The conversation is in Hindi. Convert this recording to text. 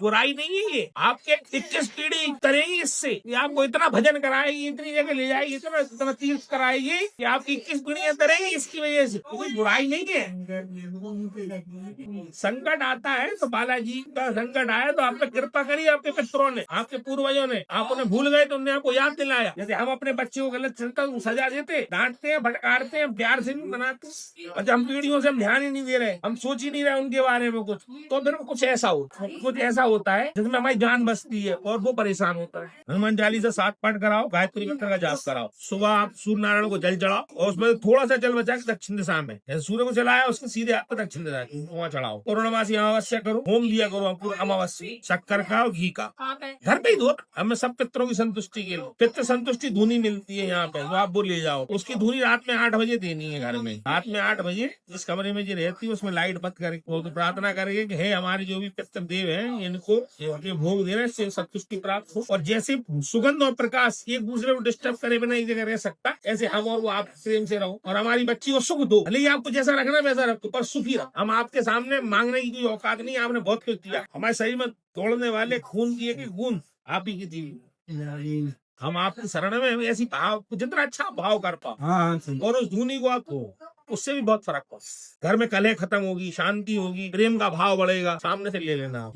बुराई नहीं है ये, आपके 21 पीढ़ी करेगी इससे, ये आपको इतना भजन कराएगी, इतनी जगह ले जाएगी, इतना इतना तीर्थ कराएगी कि आपकी 21 पीढ़ियां करेगी इसकी वजह से, कोई बुराई नहीं है। संकट आता है तो बालाजी का संकट आया तो आप पे कृपा करी आपके पितरों ने, आपके पूर्वजों ने, आप उन्हें भूल गए तो उन्हें आपको याद दिलाया। जैसे हम अपने बच्चे को गलत चलता तो सजा देते, डांटते हैं, भटकारते हैं, प्यार से नहीं बनाते, और हम पीढ़ियों से हम ध्यान ही नहीं दे रहे, हम सोच ही नहीं रहे उनके बारे में कुछ, तो फिर कुछ ऐसा होता है जिसमें हमारी जान बसती है और वो परेशान होता है। हनुमान चालीसा 7 पाठ कराओ, गायत्री मंत्र का जाप कराओ, सुबह आप सूर्य नारायण को जल चढ़ाओ और उसमें थोड़ा सा जल बचा के दक्षिण दिशा में, जैसे सूर्य को चलाया उसके सीधे आपको दक्षिण दिशा वहाँ चढ़ाओ। पूर्णमासी अमावस्या करो, होम दिया करो पूर्ण अमावस्या, शक्कर का और घी का, घर पे ही दो। हमें सब पितरों की संतुष्टि के लिए पितृ संतुष्टि धुनी मिलती है यहाँ पे, तो आप वो ले जाओ। उसकी धुनी रात में 8 बजे देनी है घर में, रात में 8 बजे जिस कमरे में जो रहती है उसमें लाइट बंद करके वो तो प्रार्थना करेंगे कि हे हमारे जो भी पितृ देव हैं इनको ये भोग दे रहे हैं, इससे संतुष्टि प्राप्त हो। और जैसे सुगंध और प्रकाश एक दूसरे को डिस्टर्ब करे बिना एक जगह रह सकता, ऐसे हम और वो आप प्रेम से रहो और हमारी बच्ची को सुख दो। भले ही आपको जैसा रखना वैसा रखो पर सुखी रहो। हम आपके सामने मांगने की कोई औकात नहीं, आपने बहुत कुछ दिया, हमारे शरीर में दौड़ने वाले खून की एक खून आप ही की दी, हम आपकी शरण में ऐसी भाव जितना अच्छा भाव कर पाओ और उस धुनी को आपको उससे भी बहुत फर्क पड़ा। घर में कलह खत्म होगी, शांति होगी, प्रेम का भाव बढ़ेगा, सामने से ले लेना आप।